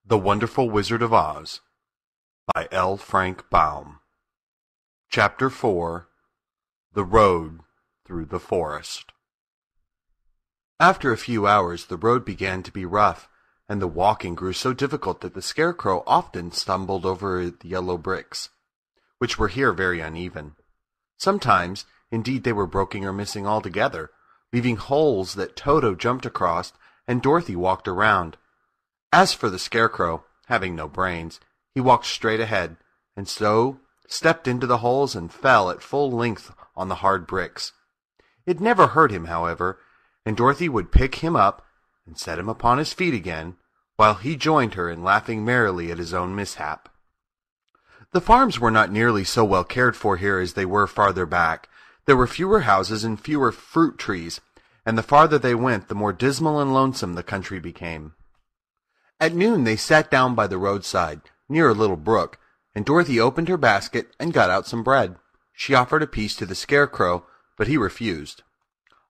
The Wonderful Wizard of Oz by L. Frank Baum. Chapter 4. The Road Through the Forest. After a few hours the road began to be rough, and the walking grew so difficult that the Scarecrow often stumbled over the yellow bricks, which were here very uneven. Sometimes, indeed, they were broken or missing altogether, leaving holes that Toto jumped across and Dorothy walked around. As for the Scarecrow, having no brains, he walked straight ahead, and so stepped into the holes and fell at full length on the hard bricks. It never hurt him, however, and Dorothy would pick him up and set him upon his feet again, while he joined her in laughing merrily at his own mishap. The farms were not nearly so well cared for here as they were farther back. There were fewer houses and fewer fruit trees, and the farther they went, the more dismal and lonesome the country became. At noon they sat down by the roadside, near a little brook, and Dorothy opened her basket and got out some bread. She offered a piece to the Scarecrow, but he refused.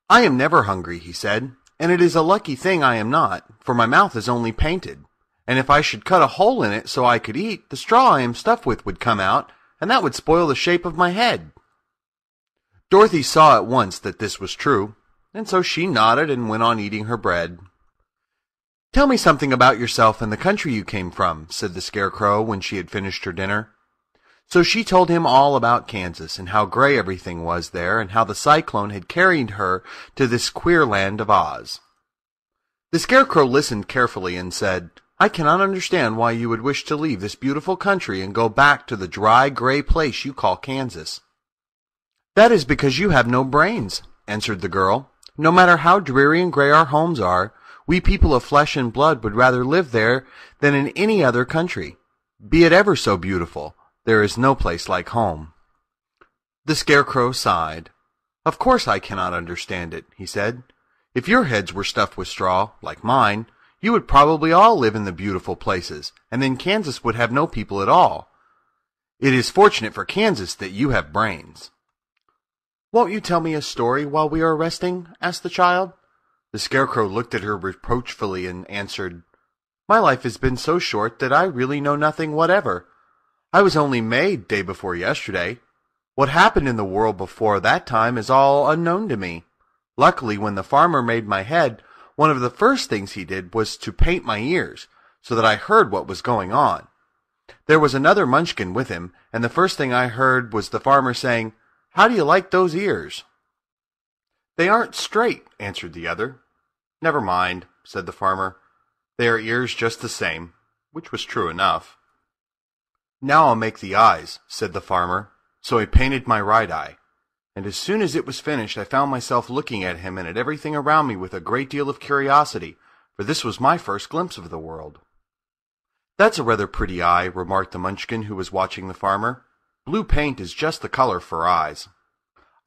"I am never hungry," he said, "and it is a lucky thing I am not, for my mouth is only painted, and if I should cut a hole in it so I could eat, the straw I am stuffed with would come out, and that would spoil the shape of my head." Dorothy saw at once that this was true, and so she nodded and went on eating her bread. "Tell me something about yourself and the country you came from," said the Scarecrow when she had finished her dinner. So she told him all about Kansas, and how gray everything was there, and how the cyclone had carried her to this queer land of Oz. The Scarecrow listened carefully and said, "I cannot understand why you would wish to leave this beautiful country and go back to the dry, gray place you call Kansas." "That is because you have no brains," answered the girl. "No matter how dreary and gray our homes are, we people of flesh and blood would rather live there than in any other country. Be it ever so beautiful, there is no place like home." The Scarecrow sighed. "Of course I cannot understand it," he said. "If your heads were stuffed with straw, like mine, you would probably all live in the beautiful places, and then Kansas would have no people at all. It is fortunate for Kansas that you have brains." "Won't you tell me a story while we are resting?" asked the child. The Scarecrow looked at her reproachfully and answered, "My life has been so short that I really know nothing whatever. I was only made day before yesterday. What happened in the world before that time is all unknown to me. Luckily, when the farmer made my head, one of the first things he did was to paint my ears, so that I heard what was going on. There was another Munchkin with him, and the first thing I heard was the farmer saying, 'How do you like those ears?' 'They aren't straight,' answered the other. 'Never mind,' said the farmer. 'They are ears just the same,' which was true enough. 'Now I'll make the eyes,' said the farmer. So he painted my right eye, and as soon as it was finished I found myself looking at him and at everything around me with a great deal of curiosity, for this was my first glimpse of the world." "That's a rather pretty eye," remarked the Munchkin who was watching the farmer. "Blue paint is just the color for eyes."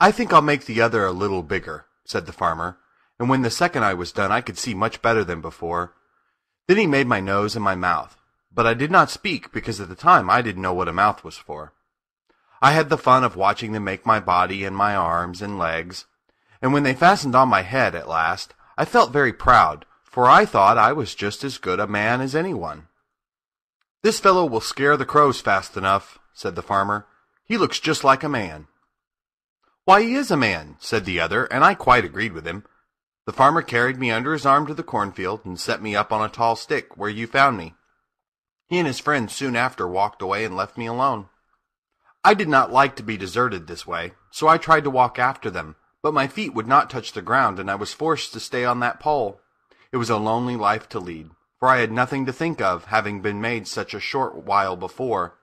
"I think I'll make the other a little bigger," said the farmer, and when the second eye was done I could see much better than before. Then he made my nose and my mouth, but I did not speak because at the time I didn't know what a mouth was for. I had the fun of watching them make my body and my arms and legs, and when they fastened on my head at last, I felt very proud, for I thought I was just as good a man as anyone. "This fellow will scare the crows fast enough," said the farmer. "He looks just like a man." "Why, he is a man," said the other, and I quite agreed with him. The farmer carried me under his arm to the cornfield and set me up on a tall stick where you found me. He and his friend soon after walked away and left me alone. I did not like to be deserted this way, so I tried to walk after them, but my feet would not touch the ground and I was forced to stay on that pole. It was a lonely life to lead, for I had nothing to think of, having been made such a short while before.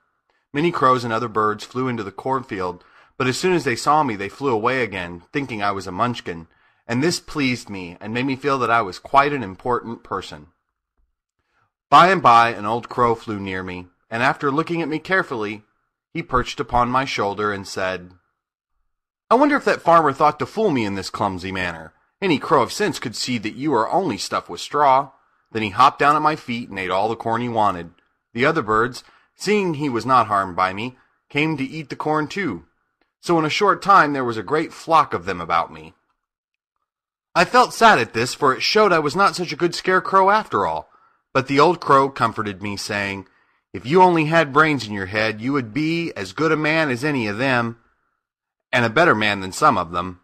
Many crows and other birds flew into the cornfield, but as soon as they saw me they flew away again, thinking I was a Munchkin, and this pleased me and made me feel that I was quite an important person. By and by an old crow flew near me, and after looking at me carefully, he perched upon my shoulder and said, "I wonder if that farmer thought to fool me in this clumsy manner. Any crow of sense could see that you are only stuffed with straw." Then he hopped down at my feet and ate all the corn he wanted. The other birds, seeing he was not harmed by me, came to eat the corn too. So in a short time there was a great flock of them about me. I felt sad at this, for it showed I was not such a good Scarecrow after all. But the old crow comforted me, saying, "If you only had brains in your head, you would be as good a man as any of them, and a better man than some of them.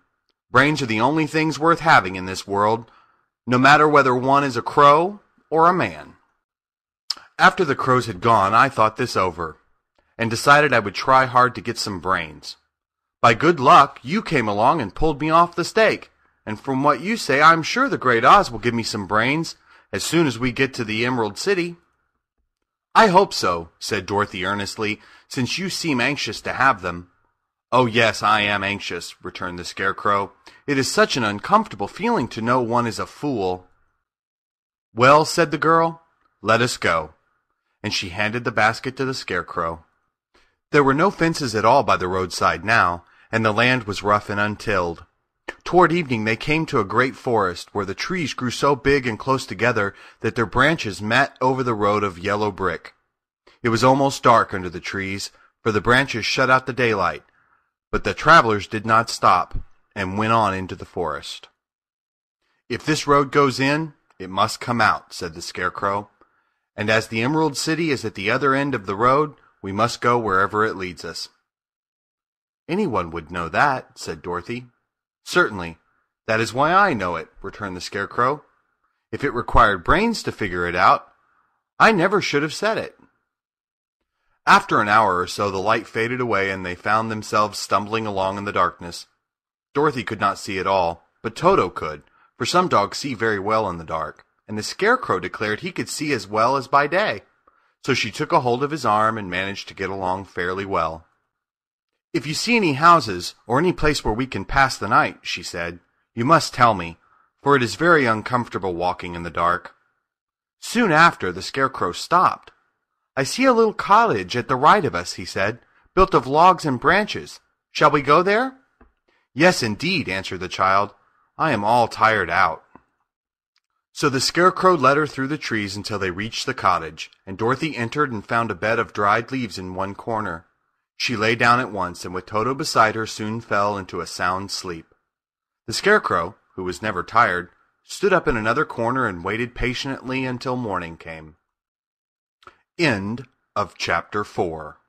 Brains are the only things worth having in this world, no matter whether one is a crow or a man." After the crows had gone, I thought this over, and decided I would try hard to get some brains. By good luck, you came along and pulled me off the stake, and from what you say, I'm sure the Great Oz will give me some brains as soon as we get to the Emerald City. "I hope so," said Dorothy earnestly, "since you seem anxious to have them." "Oh, yes, I am anxious," returned the Scarecrow. "It is such an uncomfortable feeling to know one is a fool." "Well," said the girl, "let us go." And she handed the basket to the Scarecrow. There were no fences at all by the roadside now, and the land was rough and untilled. Toward evening they came to a great forest, where the trees grew so big and close together that their branches met over the road of yellow brick. It was almost dark under the trees, for the branches shut out the daylight, but the travelers did not stop, and went on into the forest. "If this road goes in, it must come out," said the Scarecrow, "and as the Emerald City is at the other end of the road, we must go wherever it leads us." "Anyone would know that," said Dorothy. "Certainly. That is why I know it," returned the Scarecrow. "If it required brains to figure it out, I never should have said it." After an hour or so the light faded away, and they found themselves stumbling along in the darkness. Dorothy could not see at all, but Toto could, for some dogs see very well in the dark, and the Scarecrow declared he could see as well as by day. So she took a hold of his arm and managed to get along fairly well. "If you see any houses, or any place where we can pass the night," she said, "you must tell me, for it is very uncomfortable walking in the dark." Soon after, the Scarecrow stopped. "I see a little cottage at the right of us," he said, "built of logs and branches. Shall we go there?" "Yes, indeed," answered the child. "I am all tired out." So the Scarecrow led her through the trees until they reached the cottage, and Dorothy entered and found a bed of dried leaves in one corner. She lay down at once, and with Toto beside her soon fell into a sound sleep. The Scarecrow, who was never tired, stood up in another corner and waited patiently until morning came. End of chapter 4.